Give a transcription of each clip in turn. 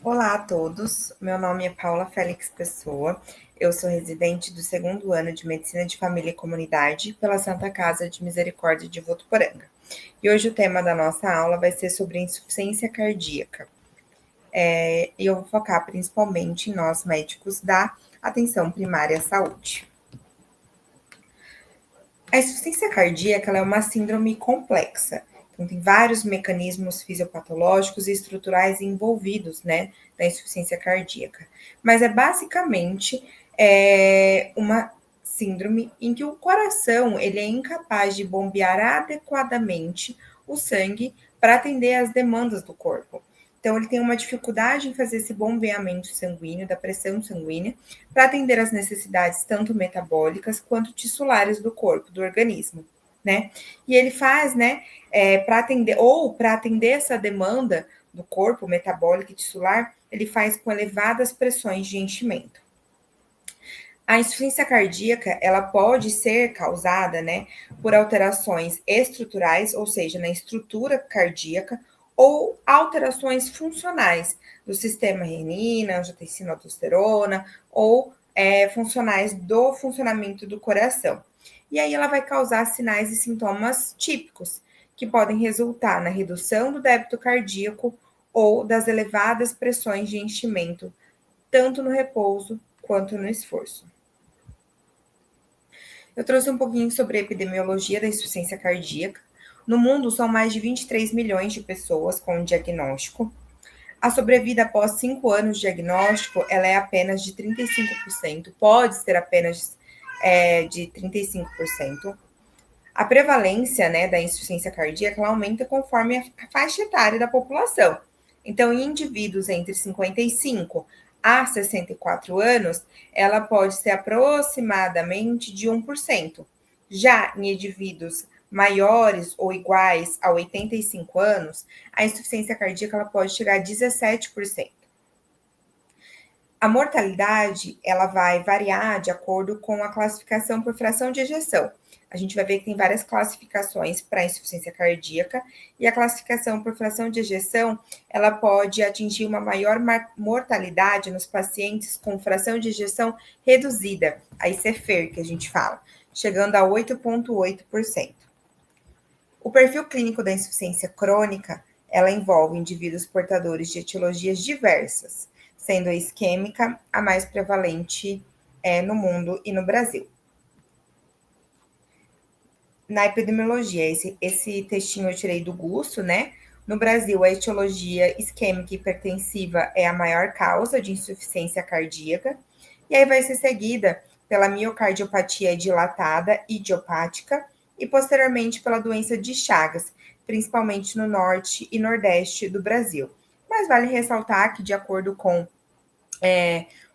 Olá a todos, meu nome é Paula Félix Pessoa, eu sou residente do segundo ano de Medicina de Família e Comunidade pela Santa Casa de Misericórdia de Votuporanga. E hoje o tema da nossa aula vai ser sobre insuficiência cardíaca. E eu vou focar principalmente em nós médicos da atenção primária à saúde. A insuficiência cardíaca ela é uma síndrome complexa. Então, tem vários mecanismos fisiopatológicos e estruturais envolvidos, né, na insuficiência cardíaca. Mas é basicamente uma síndrome em que o coração ele é incapaz de bombear adequadamente o sangue para atender às demandas do corpo. Então, ele tem uma dificuldade em fazer esse bombeamento sanguíneo, da pressão sanguínea, para atender às necessidades tanto metabólicas quanto tissulares do corpo, do organismo, né? E ele faz, né, para atender essa demanda do corpo metabólico e tissular, ele faz com elevadas pressões de enchimento. A insuficiência cardíaca, ela pode ser causada, né, por alterações estruturais, ou seja, na estrutura cardíaca, ou alterações funcionais do sistema renina, angiotensina, aldosterona, ou funcionais do funcionamento do coração. E aí ela vai causar sinais e sintomas típicos, que podem resultar na redução do débito cardíaco ou das elevadas pressões de enchimento, tanto no repouso quanto no esforço. Eu trouxe um pouquinho sobre a epidemiologia da insuficiência cardíaca. No mundo, são mais de 23 milhões de pessoas com diagnóstico. A sobrevida após 5 anos de diagnóstico, ela é apenas de 35%, pode ser apenas de 35%. A prevalência, né, da insuficiência cardíaca ela aumenta conforme a faixa etária da população. Então, em indivíduos entre 55 a 64 anos, ela pode ser aproximadamente de 1%. Já em indivíduos maiores ou iguais a 85 anos, a insuficiência cardíaca ela pode chegar a 17%. A mortalidade ela vai variar de acordo com a classificação por fração de ejeção. A gente vai ver que tem várias classificações para a insuficiência cardíaca e a classificação por fração de ejeção ela pode atingir uma maior mortalidade nos pacientes com fração de ejeção reduzida, a ICFER que a gente fala, chegando a 8,8%. O perfil clínico da insuficiência crônica ela envolve indivíduos portadores de etiologias diversas, sendo a isquêmica a mais prevalente no mundo e no Brasil. Na epidemiologia, esse textinho eu tirei do Gusto, né? No Brasil, a etiologia isquêmica hipertensiva é a maior causa de insuficiência cardíaca, e aí vai ser seguida pela miocardiopatia dilatada idiopática e posteriormente pela doença de Chagas, principalmente no norte e nordeste do Brasil. Mas vale ressaltar que, de acordo com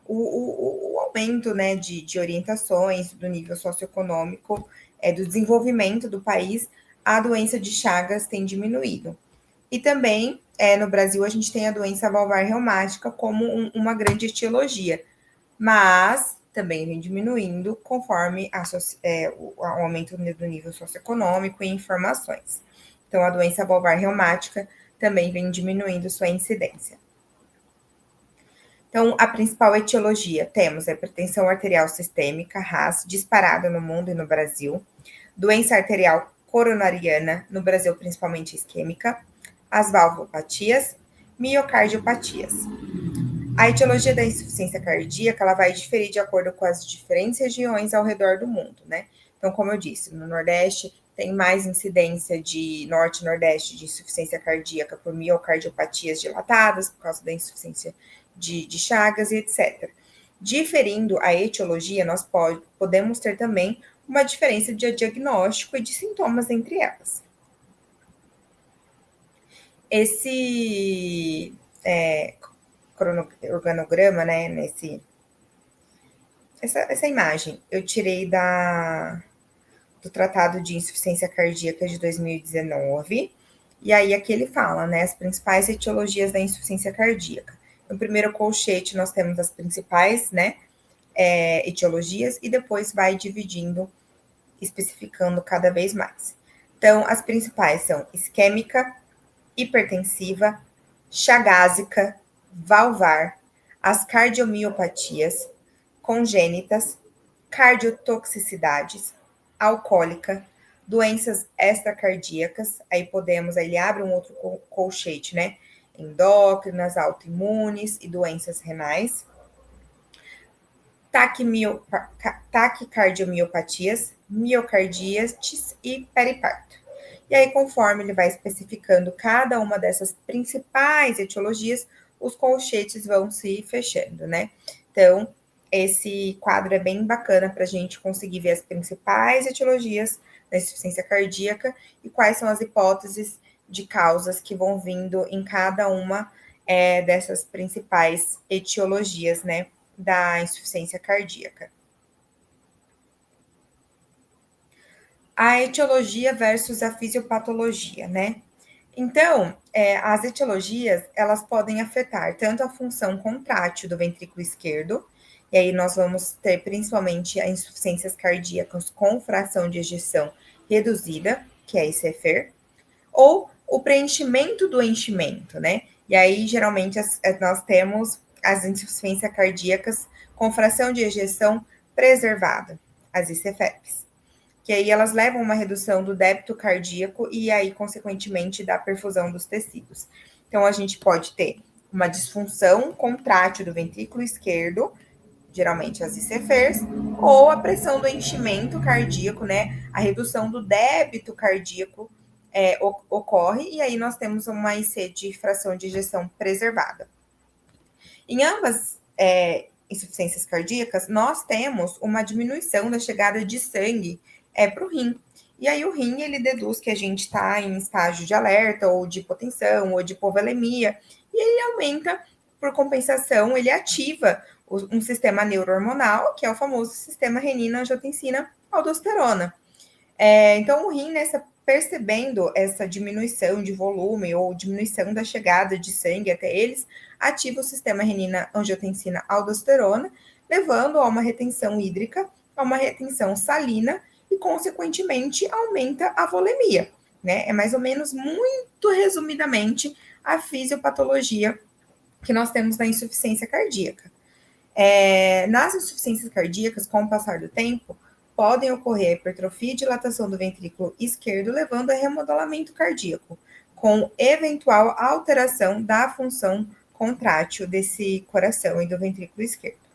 o aumento né, de orientações do nível socioeconômico, do desenvolvimento do país, a doença de Chagas tem diminuído. E também, no Brasil, a gente tem a doença valvar reumática como uma grande etiologia, mas também vem diminuindo conforme o aumento do nível socioeconômico e informações. Então, a doença valvar reumática também vem diminuindo sua incidência. Então, a principal etiologia temos a hipertensão arterial sistêmica, RAS, disparada no mundo e no Brasil, doença arterial coronariana, no Brasil principalmente isquêmica, as valvopatias, miocardiopatias. A etiologia da insuficiência cardíaca ela vai diferir de acordo com as diferentes regiões ao redor do mundo, né? Então, como eu disse, no Nordeste tem mais incidência de Norte e Nordeste de insuficiência cardíaca por miocardiopatias dilatadas, por causa da insuficiência de Chagas e etc. Diferindo a etiologia, nós podemos ter também uma diferença de diagnóstico e de sintomas entre elas. Esse organograma, né, essa imagem, eu tirei do Tratado de Insuficiência Cardíaca de 2019, e aí aqui ele fala, né, as principais etiologias da insuficiência cardíaca. No primeiro colchete, nós temos as principais, né, etiologias, e depois vai dividindo, especificando cada vez mais. Então, as principais são isquêmica, hipertensiva, chagásica, valvar, as cardiomiopatias congênitas, cardiotoxicidades, alcoólica, doenças extracardíacas, aí podemos, aí ele abre um outro colchete, né? Endócrinas, autoimunes e doenças renais, taquicardiomiopatia, miocardites e periparto. E aí, conforme ele vai especificando cada uma dessas principais etiologias, os colchetes vão se fechando, né? Então, esse quadro é bem bacana para a gente conseguir ver as principais etiologias da insuficiência cardíaca e quais são as hipóteses de causas que vão vindo em cada uma dessas principais etiologias, né, da insuficiência cardíaca. A etiologia versus a fisiopatologia, né? Então, as etiologias, elas podem afetar tanto a função contrátil do ventrículo esquerdo, e aí nós vamos ter principalmente as insuficiências cardíacas com fração de ejeção reduzida, que é ICFR, ou o preenchimento do enchimento, né? E aí, geralmente, nós temos as insuficiências cardíacas com fração de ejeção preservada, as ICFEPs, que aí elas levam a uma redução do débito cardíaco e aí, consequentemente, da perfusão dos tecidos. Então, a gente pode ter uma disfunção contrátil do ventrículo esquerdo, geralmente as ICFERs, ou a pressão do enchimento cardíaco, né? A redução do débito cardíaco ocorre, e aí nós temos uma IC de fração de ejeção preservada. Em ambas insuficiências cardíacas, nós temos uma diminuição da chegada de sangue para o rim. E aí o rim, ele deduz que a gente está em estágio de alerta, ou de hipotensão, ou de hipovolemia, e ele aumenta, por compensação, ele ativa um sistema neurohormonal, que é o famoso sistema renina-angiotensina-aldosterona. Então, o rim, percebendo essa diminuição de volume ou diminuição da chegada de sangue até eles, ativa o sistema renina-angiotensina-aldosterona, levando a uma retenção hídrica, a uma retenção salina e, consequentemente, aumenta a volemia, né? É mais ou menos, muito resumidamente, a fisiopatologia que nós temos na insuficiência cardíaca. Nas insuficiências cardíacas, com o passar do tempo, podem ocorrer a hipertrofia e dilatação do ventrículo esquerdo, levando a remodelamento cardíaco, com eventual alteração da função contrátil desse coração e do ventrículo esquerdo.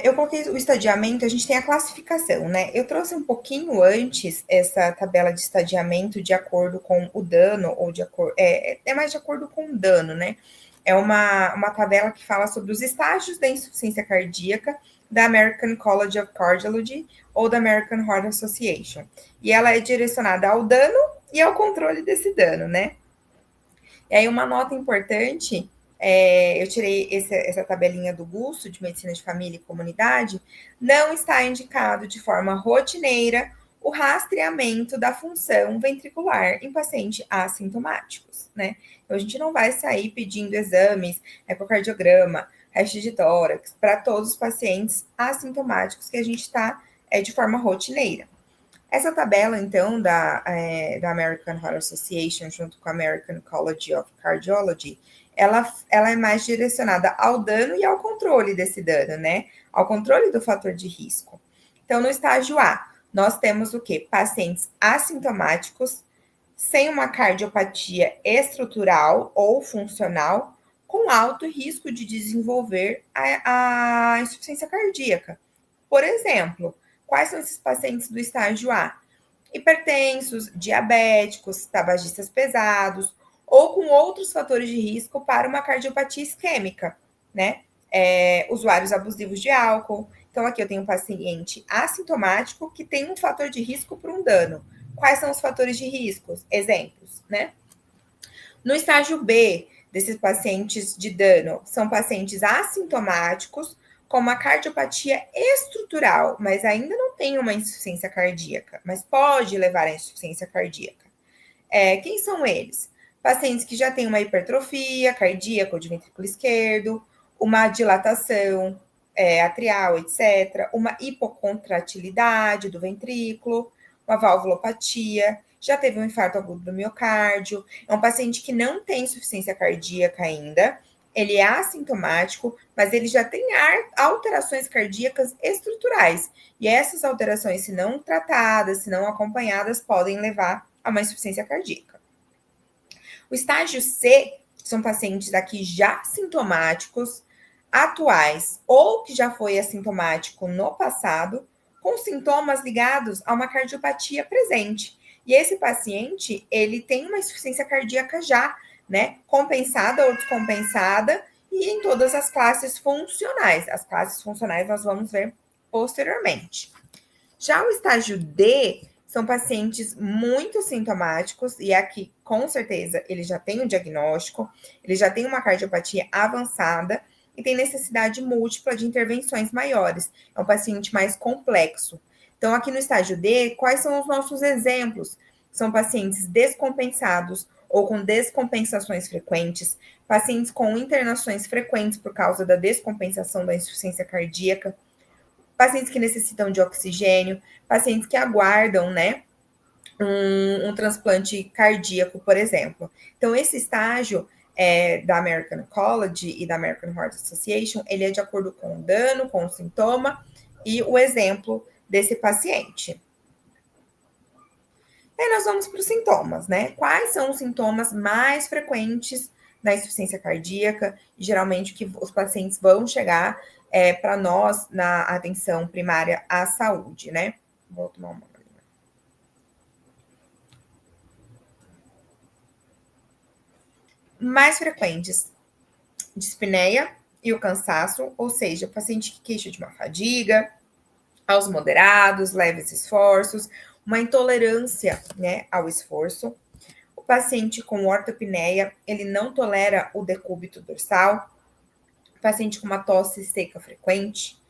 Eu coloquei o estadiamento, a gente tem a classificação, né? Eu trouxe um pouquinho antes essa tabela de estadiamento de acordo com o dano, ou de acordo. Mais de acordo com o dano, né? É uma tabela que fala sobre os estágios da insuficiência cardíaca da American College of Cardiology ou da American Heart Association. E ela é direcionada ao dano e ao controle desse dano, né? E aí, uma nota importante, eu tirei essa tabelinha do GUSSO, de Medicina de Família e Comunidade, não está indicado de forma rotineira o rastreamento da função ventricular em pacientes assintomáticos, né? Então, a gente não vai sair pedindo exames, ecocardiograma, raio de tórax, para todos os pacientes assintomáticos que a gente está de forma rotineira. Essa tabela, então, da American Heart Association, junto com a American College of Cardiology, ela é mais direcionada ao dano e ao controle desse dano, né? Ao controle do fator de risco. Então, no estágio A, nós temos o quê? Pacientes assintomáticos, sem uma cardiopatia estrutural ou funcional, com alto risco de desenvolver a insuficiência cardíaca. Por exemplo, quais são esses pacientes do estágio A? Hipertensos, diabéticos, tabagistas pesados, ou com outros fatores de risco para uma cardiopatia isquêmica, né? Usuários abusivos de álcool. Então, aqui eu tenho um paciente assintomático que tem um fator de risco para um dano. Quais são os fatores de risco? Exemplos, né? No estágio B, desses pacientes de dano, são pacientes assintomáticos com uma cardiopatia estrutural, mas ainda não tem uma insuficiência cardíaca, mas pode levar à insuficiência cardíaca. Quem são eles? Pacientes que já têm uma hipertrofia cardíaca ou de ventrículo esquerdo, uma dilatação atrial, etc., uma hipocontratilidade do ventrículo, uma valvulopatia, já teve um infarto agudo do miocárdio, é um paciente que não tem insuficiência cardíaca ainda, ele é assintomático, mas ele já tem alterações cardíacas estruturais. E essas alterações, se não tratadas, se não acompanhadas, podem levar a uma insuficiência cardíaca. O estágio C são pacientes aqui já sintomáticos, atuais ou que já foi assintomático no passado, com sintomas ligados a uma cardiopatia presente. E esse paciente, ele tem uma insuficiência cardíaca já, né, compensada ou descompensada, e em todas as classes funcionais. As classes funcionais nós vamos ver posteriormente. Já o estágio D são pacientes muito sintomáticos, e aqui, com certeza, ele já tem um diagnóstico, ele já tem uma cardiopatia avançada e tem necessidade múltipla de intervenções maiores. É um paciente mais complexo. Então, aqui no estágio D, quais são os nossos exemplos? São pacientes descompensados ou com descompensações frequentes, pacientes com internações frequentes por causa da descompensação da insuficiência cardíaca, pacientes que necessitam de oxigênio, pacientes que aguardam, né, um transplante cardíaco, por exemplo. Então, esse estágio da American College e da American Heart Association, ele é de acordo com o dano, com o sintoma e o exemplo desse paciente. Aí nós vamos para os sintomas, né? Quais são os sintomas mais frequentes na insuficiência cardíaca? E geralmente que os pacientes vão chegar para nós na atenção primária à saúde, né? Vou tomar uma. Mais frequentes: dispneia e o cansaço, ou seja, o paciente que queixa de uma fadiga, aos moderados, leves esforços, uma intolerância, né, ao esforço. O paciente com ortopneia, ele não tolera o decúbito dorsal. O paciente com uma tosse seca frequente.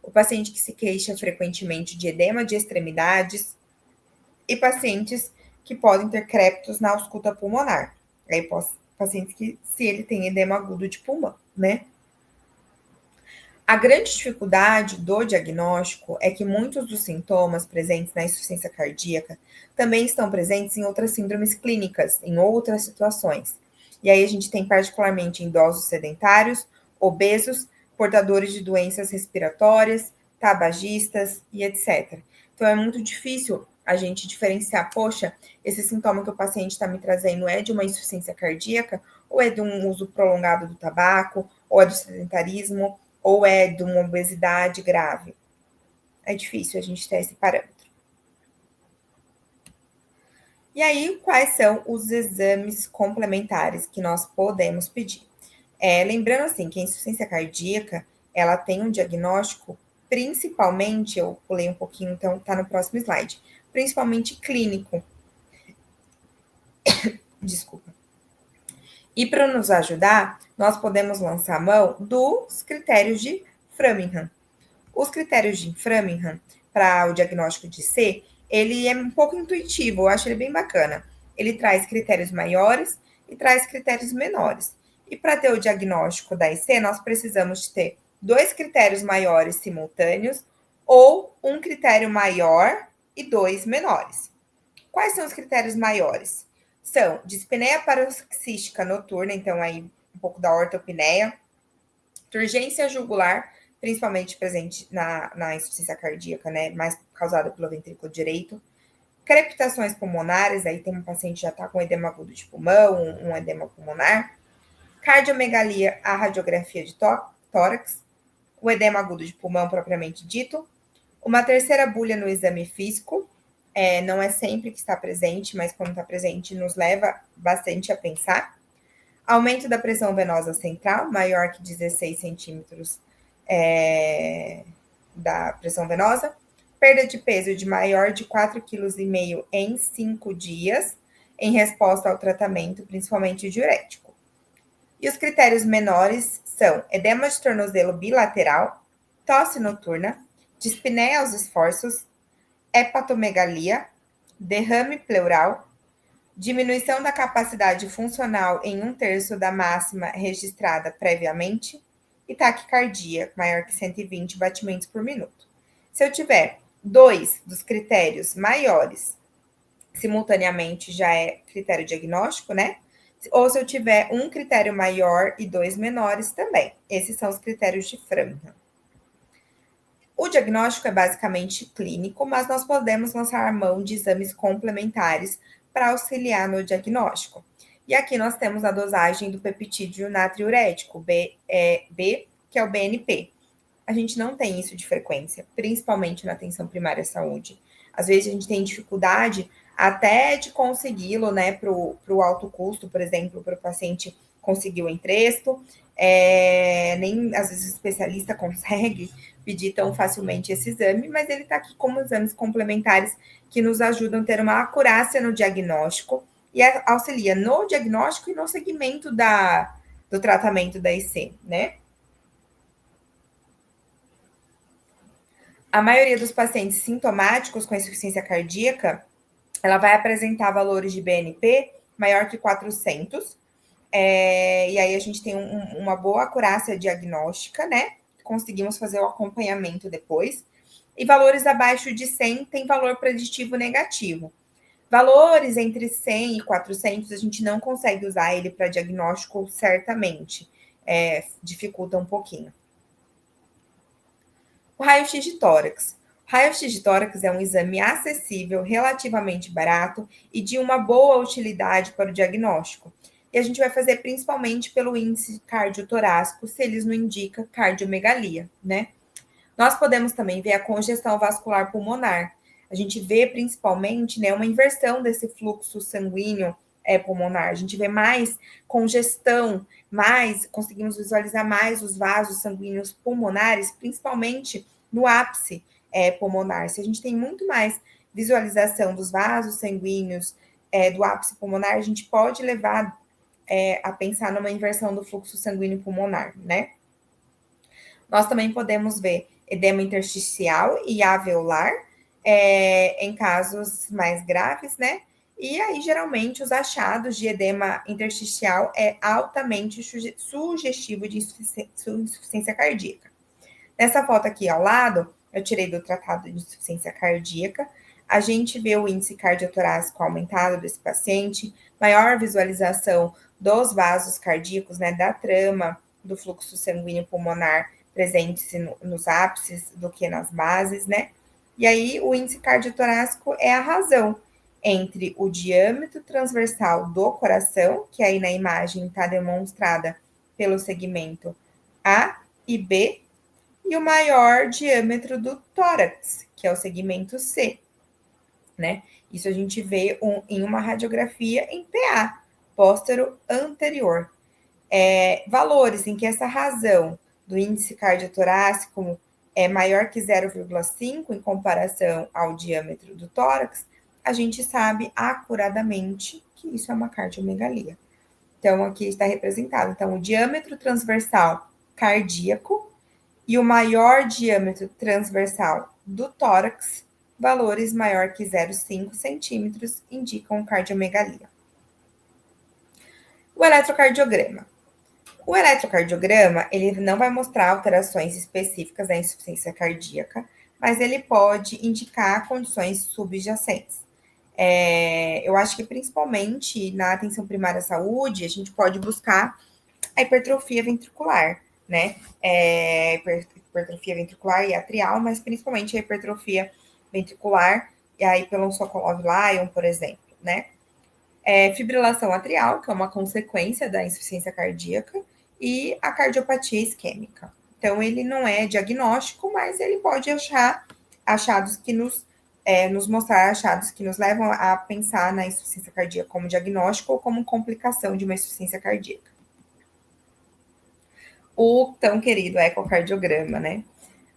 O paciente que se queixa frequentemente de edema de extremidades. E pacientes que podem ter crépitos na ausculta pulmonar. Aí, pacientes que, se ele tem edema agudo de pulmão, né? A grande dificuldade do diagnóstico é que muitos dos sintomas presentes na insuficiência cardíaca também estão presentes em outras síndromes clínicas, em outras situações. E aí a gente tem particularmente idosos sedentários, obesos, portadores de doenças respiratórias, tabagistas e etc. Então é muito difícil a gente diferenciar, poxa, esse sintoma que o paciente está me trazendo é de uma insuficiência cardíaca, ou é de um uso prolongado do tabaco, ou é do sedentarismo, ou é de uma obesidade grave. É difícil a gente ter esse parâmetro. E aí, quais são os exames complementares que nós podemos pedir? Lembrando assim, que a insuficiência cardíaca, ela tem um diagnóstico, principalmente, eu pulei um pouquinho, então tá no próximo slide, principalmente clínico. Desculpa. E para nos ajudar, nós podemos lançar mão dos critérios de Framingham. Os critérios de Framingham para o diagnóstico de C, ele é um pouco intuitivo, eu acho ele bem bacana. Ele traz critérios maiores e traz critérios menores. E para ter o diagnóstico da IC, nós precisamos ter 2 critérios maiores simultâneos ou um critério maior e 2 menores. Quais são os critérios maiores? São dispneia paroxística noturna, então aí um pouco da ortopneia, turgência jugular, principalmente presente na insuficiência cardíaca, né, mais causada pelo ventrículo direito, crepitações pulmonares, aí tem um paciente que já está com edema agudo de pulmão, um edema pulmonar, cardiomegalia, a radiografia de tórax, o edema agudo de pulmão propriamente dito, uma terceira bulha no exame físico, não é sempre que está presente, mas quando está presente nos leva bastante a pensar. Aumento da pressão venosa central, maior que 16 centímetros da pressão venosa. Perda de peso de maior de 4,5 kg em 5 dias, em resposta ao tratamento, principalmente diurético. E os critérios menores são edema de tornozelo bilateral, tosse noturna, dispneia aos esforços, hepatomegalia, derrame pleural, diminuição da capacidade funcional em 1/3 da máxima registrada previamente e taquicardia maior que 120 batimentos por minuto. Se eu tiver 2 dos critérios maiores simultaneamente já é critério diagnóstico, né? Ou se eu tiver um critério maior e 2 menores também. Esses são os critérios de Framingham. O diagnóstico é basicamente clínico, mas nós podemos lançar a mão de exames complementares para auxiliar no diagnóstico. E aqui nós temos a dosagem do peptídeo natriurético, B, que é o BNP. A gente não tem isso de frequência, principalmente na atenção primária à saúde. Às vezes a gente tem dificuldade até de consegui-lo, né, para o alto custo, por exemplo, para o paciente conseguir o Entresto. Nem às vezes o especialista consegue pedir tão facilmente esse exame, mas ele está aqui como exames complementares que nos ajudam a ter uma acurácia no diagnóstico e auxilia no diagnóstico e no segmento do tratamento da IC, né? A maioria dos pacientes sintomáticos com insuficiência cardíaca, ela vai apresentar valores de BNP maior que 400, e aí a gente tem uma boa acurácia diagnóstica, né? Conseguimos fazer o acompanhamento depois. E valores abaixo de 100 tem valor preditivo negativo. Valores entre 100 e 400, a gente não consegue usar ele para diagnóstico certamente. Dificulta um pouquinho. O raio-x de tórax. O raio-x de tórax é um exame acessível, relativamente barato e de uma boa utilidade para o diagnóstico. E a gente vai fazer principalmente pelo índice cardiotorácico, se eles não indicam cardiomegalia, né? Nós podemos também ver a congestão vascular pulmonar. A gente vê principalmente, né, uma inversão desse fluxo sanguíneo pulmonar. A gente vê mais congestão, conseguimos visualizar mais os vasos sanguíneos pulmonares, principalmente no ápice pulmonar. Se a gente tem muito mais visualização dos vasos sanguíneos do ápice pulmonar, a gente pode levar a pensar numa inversão do fluxo sanguíneo pulmonar, né? Nós também podemos ver edema intersticial e alveolar em casos mais graves, né? E aí, geralmente, os achados de edema intersticial é altamente sugestivo de insuficiência cardíaca. Nessa foto aqui ao lado, eu tirei do tratado de insuficiência cardíaca. A gente vê o índice cardiotorácico aumentado desse paciente, maior visualização dos vasos cardíacos, né, da trama do fluxo sanguíneo pulmonar presentes nos ápices do que nas bases, né? E aí, o índice cardiotorácico é a razão entre o diâmetro transversal do coração, que aí na imagem está demonstrada pelo segmento A e B, e o maior diâmetro do tórax, que é o segmento C, né? Isso a gente vê em uma radiografia em PA, póstero anterior. Valores em que essa razão do índice cardiotorácico é maior que 0,5 em comparação ao diâmetro do tórax, a gente sabe acuradamente que isso é uma cardiomegalia. Então, aqui está representado. Então, o diâmetro transversal cardíaco e o maior diâmetro transversal do tórax, valores maior que 0,5 centímetros, indicam cardiomegalia. O eletrocardiograma. O eletrocardiograma, ele não vai mostrar alterações específicas da insuficiência cardíaca, mas ele pode indicar condições subjacentes. Eu acho que principalmente na atenção primária à saúde, a gente pode buscar a hipertrofia ventricular, né? Hipertrofia ventricular e atrial, mas principalmente a hipertrofia ventricular, e aí pelo Sokolov-Lyon, por exemplo, né? Fibrilação atrial, que é uma consequência da insuficiência cardíaca, e a cardiopatia isquêmica. Então, ele não é diagnóstico, mas ele pode achar achados que nos mostrar achados que nos levam a pensar na insuficiência cardíaca como diagnóstico ou como complicação de uma insuficiência cardíaca. O tão querido ecocardiograma, né?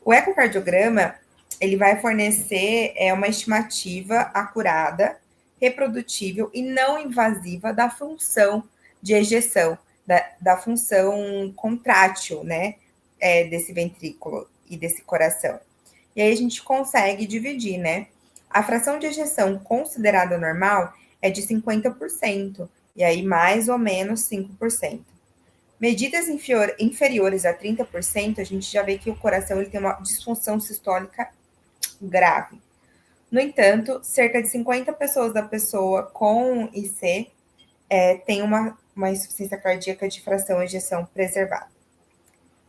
O ecocardiograma, ele vai fornecer uma estimativa acurada, reprodutível e não invasiva da função de ejeção, da função contrátil, né, desse ventrículo e desse coração. E aí a gente consegue dividir, né? A fração de ejeção considerada normal é de 50%, e aí mais ou menos 5%. Medidas inferiores a 30%, a gente já vê que o coração ele tem uma disfunção sistólica grave. No entanto, cerca de 50 pessoas da pessoa com IC tem uma insuficiência cardíaca de fração ejeção preservada.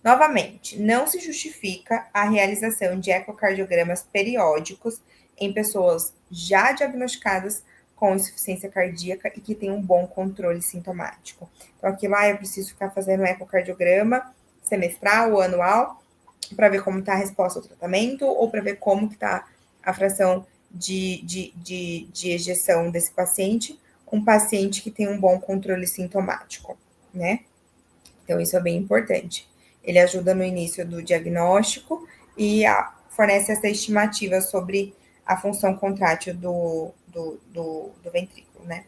Novamente, não se justifica a realização de ecocardiogramas periódicos em pessoas já diagnosticadas com insuficiência cardíaca e que têm um bom controle sintomático. Então, aqui lá eu preciso ficar fazendo um ecocardiograma semestral ou anual para ver como está a resposta ao tratamento ou para ver como está a fração de ejeção desse paciente, um paciente que tem um bom controle sintomático, né? Então, isso é bem importante. Ele ajuda no início do diagnóstico e fornece essa estimativa sobre a função contrátil do ventrículo, né?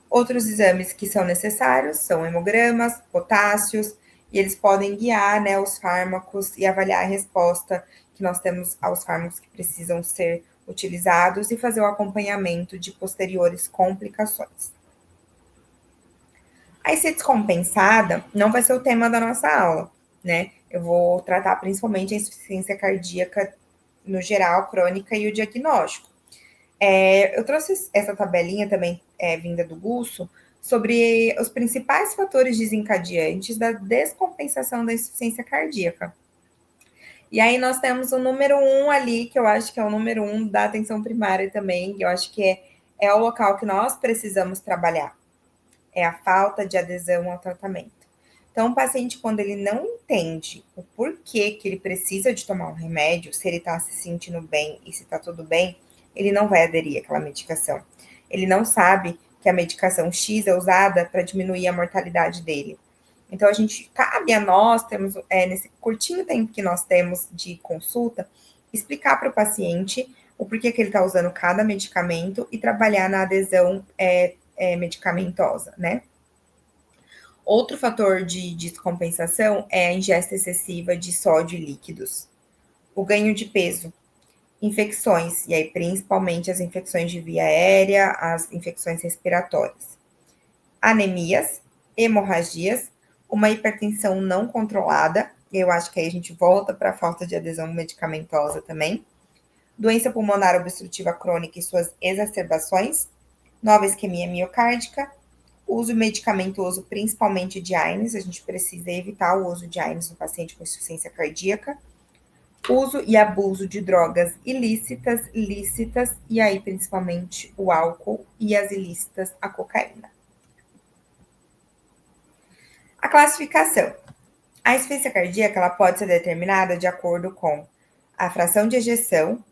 Outros exames que são necessários são hemogramas, potássios, e eles podem guiar, né, os fármacos e avaliar a resposta que nós temos aos fármacos que precisam ser utilizados e fazer o acompanhamento de posteriores complicações. A IC descompensada não vai ser o tema da nossa aula, né? Eu vou tratar principalmente a insuficiência cardíaca no geral, crônica e o diagnóstico. Eu trouxe essa tabelinha também vinda do Gusso sobre os principais fatores desencadeantes da descompensação da insuficiência cardíaca. E aí nós temos o número 1 ali, que eu acho que é o número 1 da atenção primária também, que eu acho que é o local que nós precisamos trabalhar. É a falta de adesão ao tratamento. Então, o paciente, quando ele não entende o porquê que ele precisa de tomar um remédio, se ele está se sentindo bem e se está tudo bem, ele não vai aderir àquela medicação. Ele não sabe que a medicação X é usada para diminuir a mortalidade dele. Então, cabe a nós, temos nesse curtinho tempo que nós temos de consulta, explicar para o paciente o porquê que ele está usando cada medicamento e trabalhar na adesão medicamentosa, né? Outro fator de descompensação é a ingesta excessiva de sódio e líquidos. O ganho de peso, infecções, e aí principalmente as infecções de via aérea, as infecções respiratórias. Anemias, hemorragias, uma hipertensão não controlada, eu acho que aí a gente volta para a falta de adesão medicamentosa também. Doença pulmonar obstrutiva crônica e suas exacerbações, nova isquemia miocárdica, uso medicamentoso, principalmente de AINES, a gente precisa evitar o uso de AINES no paciente com insuficiência cardíaca, uso e abuso de drogas ilícitas, lícitas, e aí principalmente o álcool e as ilícitas, a cocaína. A classificação. A insuficiência cardíaca ela pode ser determinada de acordo com a fração de ejeção,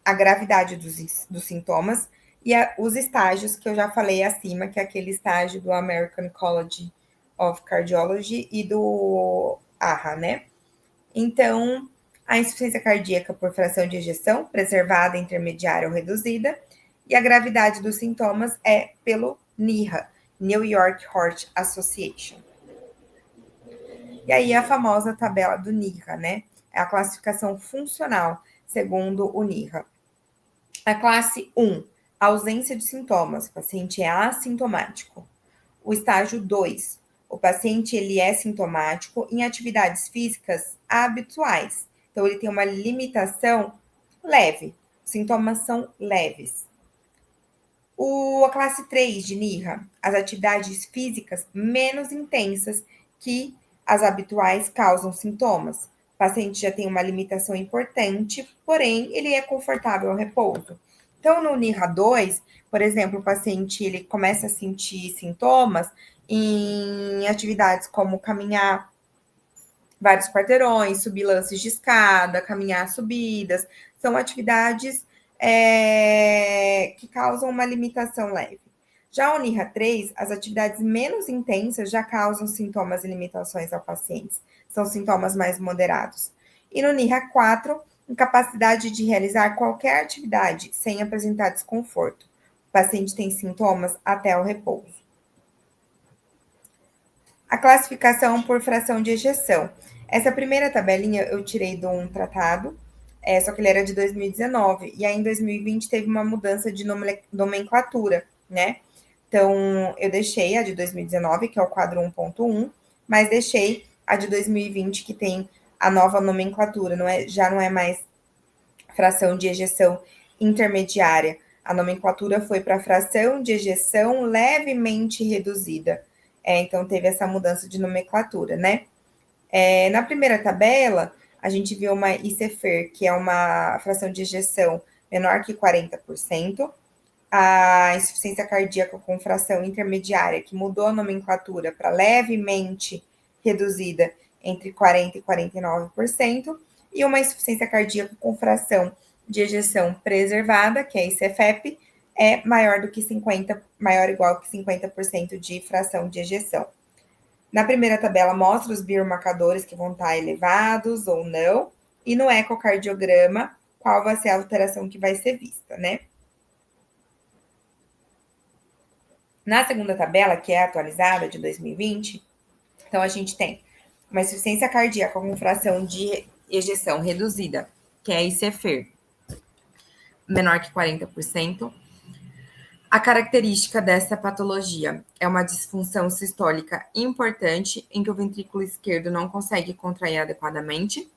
a gravidade dos sintomas e os estágios que eu já falei acima, que é aquele estágio do American College of Cardiology e do AHA, né? Então, a insuficiência cardíaca por fração de ejeção, preservada, intermediária ou reduzida, e a gravidade dos sintomas é pelo NYHA, New York Heart Association. E aí a famosa tabela do NYHA, né? É a classificação funcional, segundo o NYHA. A classe 1, ausência de sintomas, o paciente é assintomático. O estágio 2, o paciente ele é sintomático em atividades físicas habituais. Então, ele tem uma limitação leve, sintomas são leves. A classe 3 de NYHA, as atividades físicas menos intensas que as habituais causam sintomas. O paciente já tem uma limitação importante, porém, ele é confortável ao repouso. Então, no NYHA 2, por exemplo, o paciente ele começa a sentir sintomas em atividades como caminhar vários quarteirões, subir lances de escada, caminhar subidas. São atividades que causam uma limitação leve. Já o NYHA 3, as atividades menos intensas já causam sintomas e limitações ao paciente. São sintomas mais moderados. E no NYHA 4, incapacidade de realizar qualquer atividade sem apresentar desconforto. O paciente tem sintomas até o repouso. A classificação por fração de ejeção. Essa primeira tabelinha eu tirei de um tratado, só que ele era de 2019, e aí em 2020 teve uma mudança de nomenclatura, né? Então, eu deixei a de 2019, que é o quadro 1.1, mas deixei a de 2020, que tem a nova nomenclatura, já não é mais fração de ejeção intermediária, a nomenclatura foi para fração de ejeção levemente reduzida. Então, teve essa mudança de nomenclatura, né? Na primeira tabela, a gente viu uma ICFER, que é uma fração de ejeção menor que 40%, a insuficiência cardíaca com fração intermediária, que mudou a nomenclatura para levemente reduzida entre 40% e 49%, e uma insuficiência cardíaca com fração de ejeção preservada, que é a ICFEP, é maior do que 50, maior ou igual que 50% de fração de ejeção. Na primeira tabela mostra os biomarcadores que vão estar elevados ou não, e no ecocardiograma, qual vai ser a alteração que vai ser vista, né? Na segunda tabela, que é atualizada de 2020, então a gente tem uma insuficiência cardíaca com fração de ejeção reduzida, que é a ICFER, menor que 40%. A característica dessa patologia é uma disfunção sistólica importante em que o ventrículo esquerdo não consegue contrair adequadamente.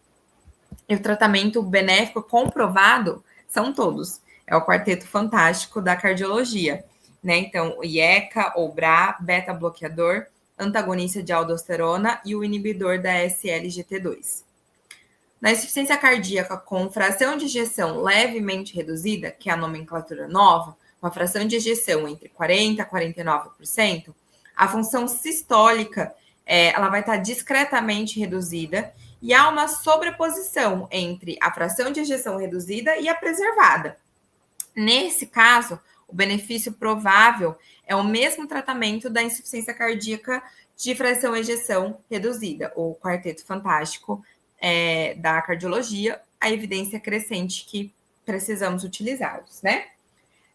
E o tratamento benéfico comprovado são todos. É o quarteto fantástico da cardiologia, né? Então, o IECA ou BRA, beta-bloqueador, antagonista de aldosterona e o inibidor da SLGT2. Na insuficiência cardíaca com fração de ejeção levemente reduzida, que é a nomenclatura nova, uma fração de ejeção entre 40% e 49%, a função sistólica ela vai estar discretamente reduzida e há uma sobreposição entre a fração de ejeção reduzida e a preservada. Nesse caso, o benefício provável é o mesmo tratamento da insuficiência cardíaca de fração ejeção reduzida, o quarteto fantástico da cardiologia, a evidência crescente que precisamos utilizá-los, né?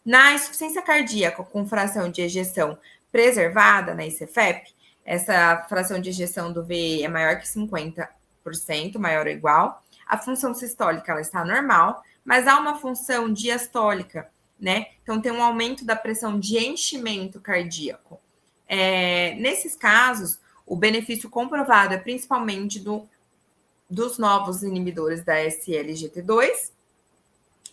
Na insuficiência cardíaca com fração de ejeção preservada, na ICFEP, essa fração de ejeção do VE é maior que 50%, maior ou igual. A função sistólica ela está normal, mas há uma função diastólica, né? Então, tem um aumento da pressão de enchimento cardíaco. Nesses casos, o benefício comprovado é principalmente dos novos inibidores da SLGT2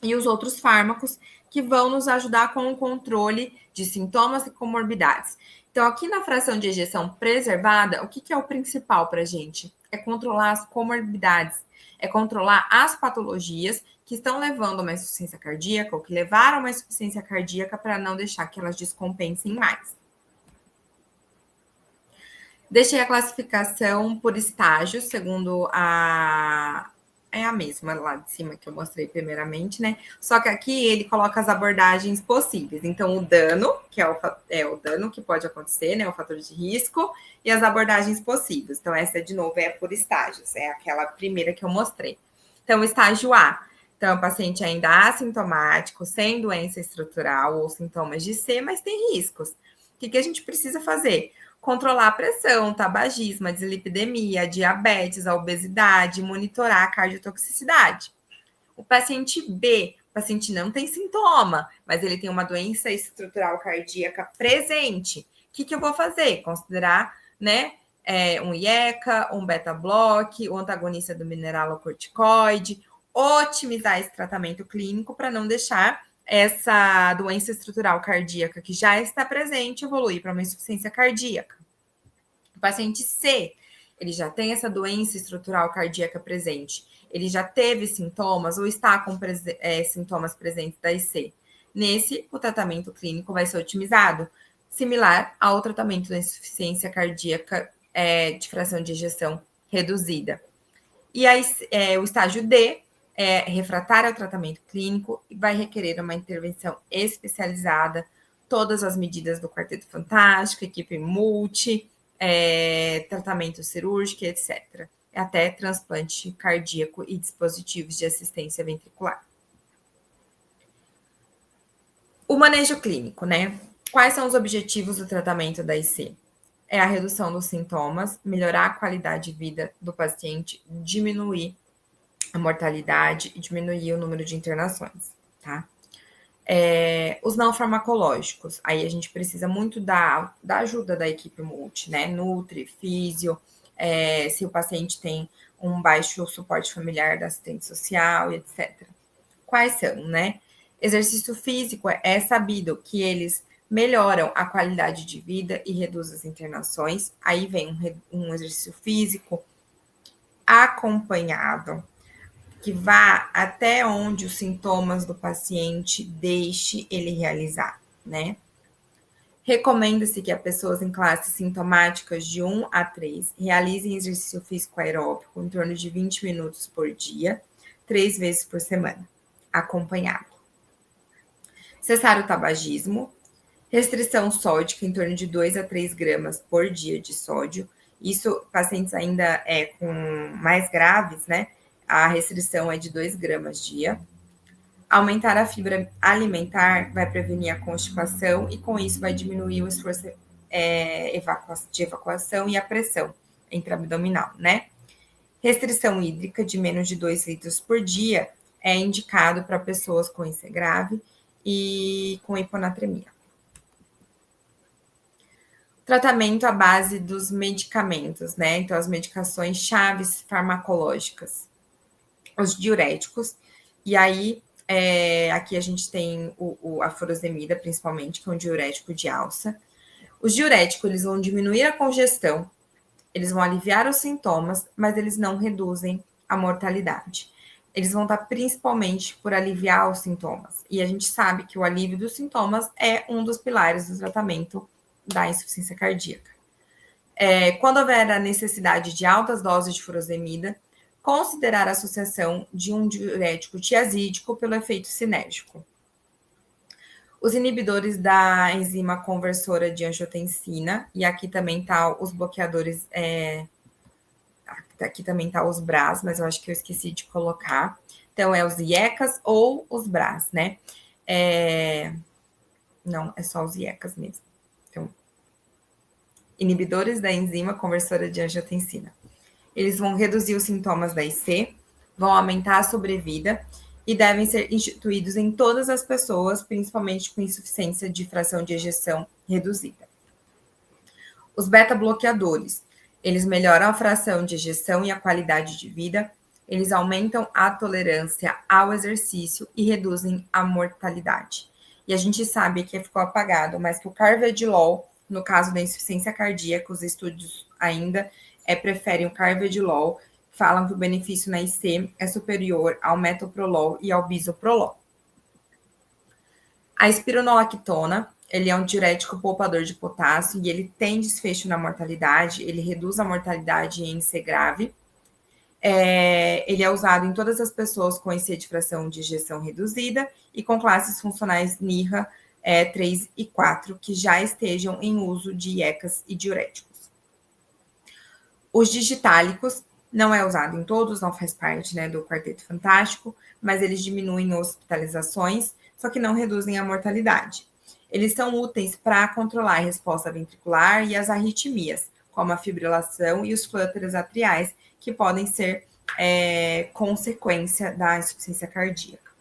e os outros fármacos que vão nos ajudar com o controle de sintomas e comorbidades. Então, aqui na fração de ejeção preservada, o que é o principal para a gente? É controlar as comorbidades, é controlar as patologias que estão levando a uma insuficiência cardíaca ou que levaram a uma insuficiência cardíaca para não deixar que elas descompensem mais. Deixei a classificação por estágios, segundo é a mesma lá de cima que eu mostrei primeiramente, né? Só que aqui ele coloca as abordagens possíveis. Então, o dano, que é o dano que pode acontecer, né? O fator de risco, e as abordagens possíveis. Então, essa, de novo, é por estágios, é aquela primeira que eu mostrei. Então, o estágio A. Então, o paciente ainda assintomático, sem doença estrutural ou sintomas de C, mas tem riscos. O que a gente precisa fazer? Controlar a pressão, tabagismo, a dislipidemia, a diabetes, a obesidade, monitorar a cardiotoxicidade. O paciente B, o paciente não tem sintoma, mas ele tem uma doença estrutural cardíaca presente. O que eu vou fazer? Considerar, né, um IECA, um beta-bloque, o antagonista do mineralocorticoide, otimizar esse tratamento clínico para não deixar essa doença estrutural cardíaca que já está presente evoluir para uma insuficiência cardíaca. O paciente C, ele já tem essa doença estrutural cardíaca presente, ele já teve sintomas ou está com sintomas presentes da IC. Nesse, o tratamento clínico vai ser otimizado, similar ao tratamento da insuficiência cardíaca de fração de ejeção reduzida. E aí, o estágio D, refratário ao tratamento clínico e vai requerer uma intervenção especializada, todas as medidas do quarteto fantástico, equipe multi, tratamento cirúrgico, etc. Até transplante cardíaco e dispositivos de assistência ventricular. O manejo clínico, né? Quais são os objetivos do tratamento da IC? É a redução dos sintomas, melhorar a qualidade de vida do paciente, diminuir a mortalidade e diminuir o número de internações, tá? Os não farmacológicos, aí a gente precisa muito da ajuda da equipe multi, né? Nutri, físio, se o paciente tem um baixo suporte familiar da assistente social, etc. Quais são, né? Exercício físico é sabido que eles melhoram a qualidade de vida e reduzem as internações. Aí vem um exercício físico acompanhado, que vá até onde os sintomas do paciente deixe ele realizar, né? Recomenda-se que as pessoas em classes sintomáticas de 1 a 3 realizem exercício físico aeróbico em torno de 20 minutos por dia, 3 vezes por semana, acompanhado. Cessar o tabagismo, restrição sódica em torno de 2 a 3 gramas por dia de sódio. Isso, pacientes ainda com mais graves, né? A restrição é de 2 gramas dia. Aumentar a fibra alimentar vai prevenir a constipação e, com isso, vai diminuir o esforço de evacuação e a pressão intraabdominal, né? Restrição hídrica de menos de 2 litros por dia é indicado para pessoas com IC grave e com hiponatremia. Tratamento à base dos medicamentos, né? Então, as medicações chaves farmacológicas, os diuréticos, e aí aqui a gente tem a furosemida, principalmente, que é um diurético de alça. Os diuréticos, eles vão diminuir a congestão, eles vão aliviar os sintomas, mas eles não reduzem a mortalidade. Eles vão estar principalmente por aliviar os sintomas. E a gente sabe que o alívio dos sintomas é um dos pilares do tratamento da insuficiência cardíaca. Quando houver a necessidade de altas doses de furosemida, considerar a associação de um diurético tiazídico pelo efeito sinérgico. Os inibidores da enzima conversora de angiotensina, e aqui também tá os bloqueadores, aqui também tá os BRAS, mas eu acho que eu esqueci de colocar. Então, os IECAS ou os BRAS, né? Não, é só os IECAS mesmo. Então, inibidores da enzima conversora de angiotensina. Eles vão reduzir os sintomas da IC, vão aumentar a sobrevida e devem ser instituídos em todas as pessoas, principalmente com insuficiência de fração de ejeção reduzida. Os beta-bloqueadores, eles melhoram a fração de ejeção e a qualidade de vida, eles aumentam a tolerância ao exercício e reduzem a mortalidade. E a gente sabe que ficou apagado, mas que o carvedilol, no caso da insuficiência cardíaca, os estudos ainda preferem o carvedilol, falam que o benefício na IC é superior ao metoprolol e ao bisoprolol. A espironolactona, ele é um diurético poupador de potássio e ele tem desfecho na mortalidade, ele reduz a mortalidade em IC grave. Ele é usado em todas as pessoas com IC de fração de ejeção reduzida e com classes funcionais NIRA 3 e 4, que já estejam em uso de IECAS e diuréticos. Os digitálicos não é usado em todos, não faz parte, né, do quarteto fantástico, mas eles diminuem hospitalizações, só que não reduzem a mortalidade. Eles são úteis para controlar a resposta ventricular e as arritmias, como a fibrilação e os flúteres atriais, que podem ser consequência da insuficiência cardíaca.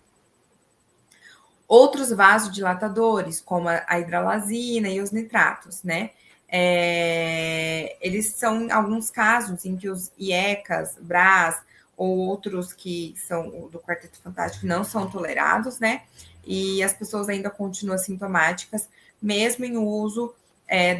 Outros vasodilatadores, como a hidralazina e os nitratos, né? Eles são em alguns casos em que os IECAS, BRAS ou outros que são do quarteto fantástico não são tolerados, né? E as pessoas ainda continuam sintomáticas, mesmo em uso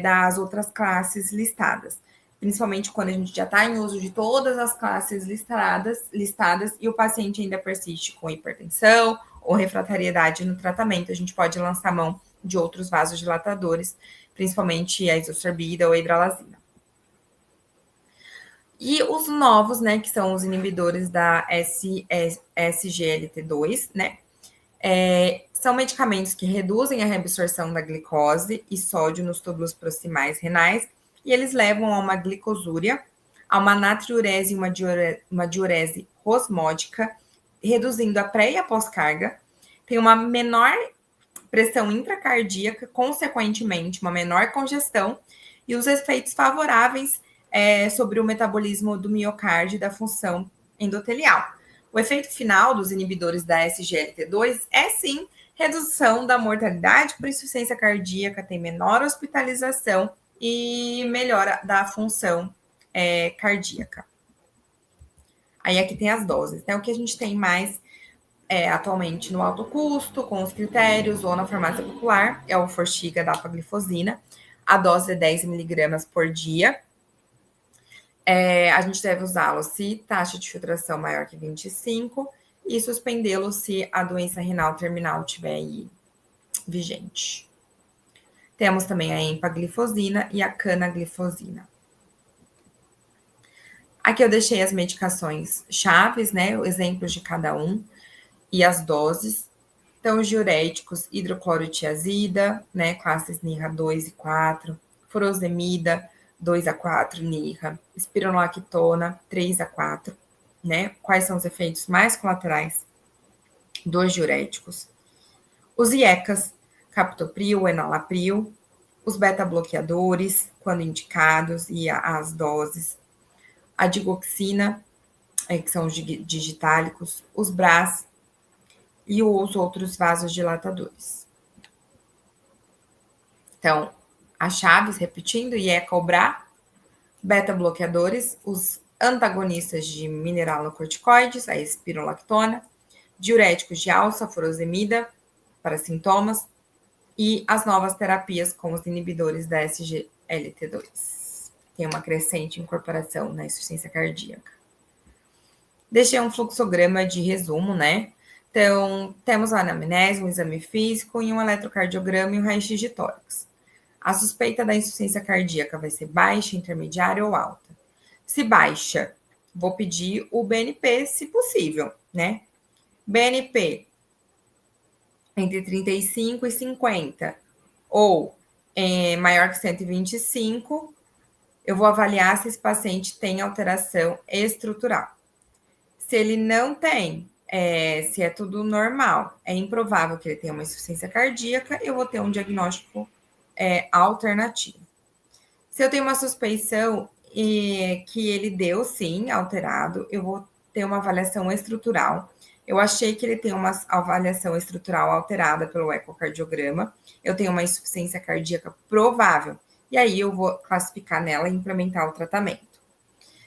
das outras classes listadas. Principalmente quando a gente já está em uso de todas as classes listadas e o paciente ainda persiste com hipertensão ou refratariedade no tratamento, a gente pode lançar mão de outros vasodilatadores, principalmente a isosorbida ou a hidralazina. E os novos, né, que são os inibidores da SGLT2, né, são medicamentos que reduzem a reabsorção da glicose e sódio nos túbulos proximais renais, e eles levam a uma glicosúria, a uma natriurese e uma diurese osmótica, reduzindo a pré e a pós-carga, tem uma menor pressão intracardíaca, consequentemente, uma menor congestão, e os efeitos favoráveis sobre o metabolismo do miocárdio e da função endotelial. O efeito final dos inibidores da SGLT2 é, sim, redução da mortalidade por insuficiência cardíaca, tem menor hospitalização e melhora da função cardíaca. Aí aqui tem as doses, né? O que a gente tem mais atualmente no alto custo, com os critérios, ou na farmácia popular, é o Forxiga da dapaglifosina. A dose é 10 miligramas por dia. A gente deve usá-lo se taxa de filtração maior que 25 e suspendê-lo se a doença renal terminal estiver aí vigente. Temos também a empaglifosina e a canaglifosina. Aqui eu deixei as medicações chaves, né, exemplos de cada um e as doses. Então, os diuréticos, hidroclorotiazida, né, classes NIRA 2 e 4, furosemida, 2 a 4 NIRA, espironolactona, 3 a 4, né? Quais são os efeitos mais colaterais dos diuréticos? Os IECAs, captopril, enalapril, os beta-bloqueadores, quando indicados, e as doses, a digoxina, que são os digitálicos, os BRAS e os outros vasodilatadores. Então, as chaves, repetindo, IECA ou BRA, beta-bloqueadores, os antagonistas de mineralocorticoides, a espironolactona, diuréticos de alça, furosemida, para sintomas, e as novas terapias com os inibidores da SGLT2. Tem uma crescente incorporação na insuficiência cardíaca. Deixei um fluxograma de resumo, né? Então, temos a anamnese, um exame físico e um eletrocardiograma e um raio-x de tórax. A suspeita da insuficiência cardíaca vai ser baixa, intermediária ou alta. Se baixa, vou pedir o BNP, se possível, né? BNP entre 35 e 50, ou maior que 125, eu vou avaliar se esse paciente tem alteração estrutural. Se ele não tem, se é tudo normal, é improvável que ele tenha uma insuficiência cardíaca, eu vou ter um diagnóstico alternativo. Se eu tenho uma suspeição que ele deu, sim, alterado, eu vou ter uma avaliação estrutural. Eu achei que ele tem uma avaliação estrutural alterada pelo ecocardiograma. Eu tenho uma insuficiência cardíaca provável. E aí eu vou classificar nela e implementar o tratamento.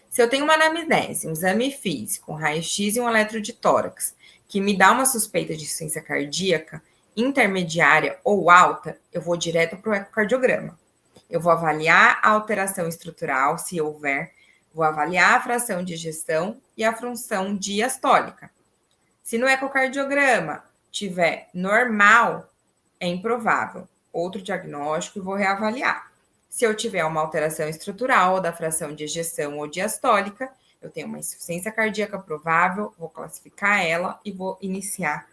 Se eu tenho uma anamnese, um exame físico, um raio-x e um eletro de tórax, que me dá uma suspeita de insuficiência cardíaca intermediária ou alta, eu vou direto para o ecocardiograma. Eu vou avaliar a alteração estrutural, se houver, vou avaliar a fração de ejeção e a função diastólica. Se no ecocardiograma tiver normal, é improvável. Outro diagnóstico e vou reavaliar. Se eu tiver uma alteração estrutural da fração de ejeção ou diastólica, eu tenho uma insuficiência cardíaca provável, vou classificar ela e vou iniciar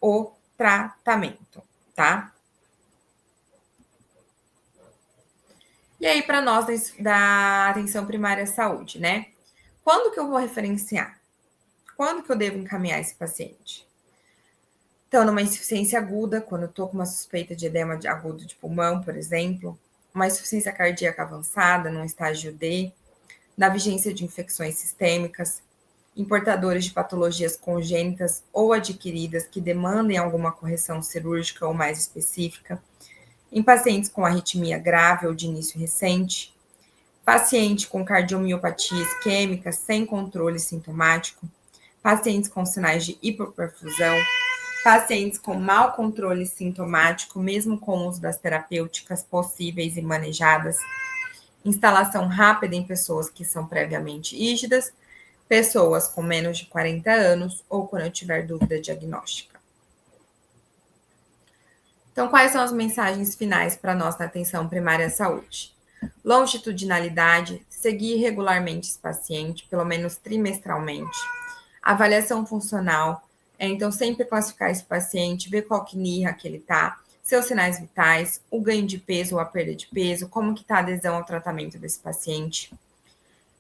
o tratamento, tá? E aí, para nós da atenção primária à saúde, né? Quando que eu vou referenciar? Quando que eu devo encaminhar esse paciente? Então, numa insuficiência aguda, quando eu tô com uma suspeita de edema agudo de pulmão, por exemplo, uma insuficiência cardíaca avançada, num estágio D, na vigência de infecções sistêmicas, em portadores de patologias congênitas ou adquiridas que demandem alguma correção cirúrgica ou mais específica, em pacientes com arritmia grave ou de início recente, paciente com cardiomiopatia isquêmica sem controle sintomático, pacientes com sinais de hipoperfusão, pacientes com mau controle sintomático, mesmo com o uso das terapêuticas possíveis e manejadas, instalação rápida em pessoas que são previamente rígidas, pessoas com menos de 40 anos ou quando eu tiver dúvida diagnóstica. Então, quais são as mensagens finais para nós na atenção primária à saúde? Longitudinalidade, seguir regularmente esse paciente, pelo menos trimestralmente. Avaliação funcional, então sempre classificar esse paciente, ver qual que NIRA que ele está, seus sinais vitais, o ganho de peso ou a perda de peso, como que está a adesão ao tratamento desse paciente.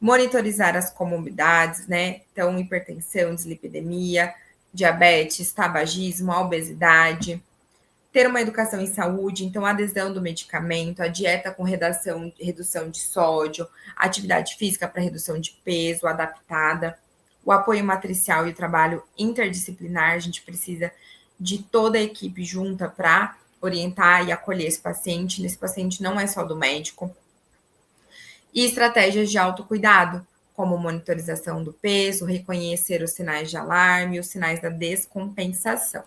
Monitorizar as comorbidades, né? Então, hipertensão, dislipidemia, diabetes, tabagismo, a obesidade. Ter uma educação em saúde, então adesão do medicamento, a dieta com redução de sódio, atividade física para redução de peso adaptada, o apoio matricial e o trabalho interdisciplinar, a gente precisa de toda a equipe junta para orientar e acolher esse paciente não é só do médico. E estratégias de autocuidado, como monitorização do peso, reconhecer os sinais de alarme e os sinais da descompensação.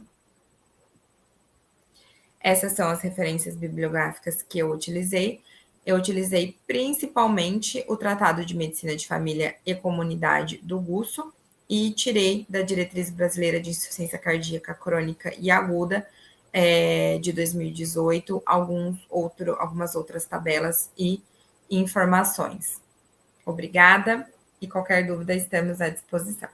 Essas são as referências bibliográficas que eu utilizei. Eu utilizei principalmente o Tratado de Medicina de Família e Comunidade do Gusso e tirei da Diretriz Brasileira de Insuficiência Cardíaca Crônica e Aguda, de 2018, algumas outras tabelas e informações. Obrigada, e qualquer dúvida estamos à disposição.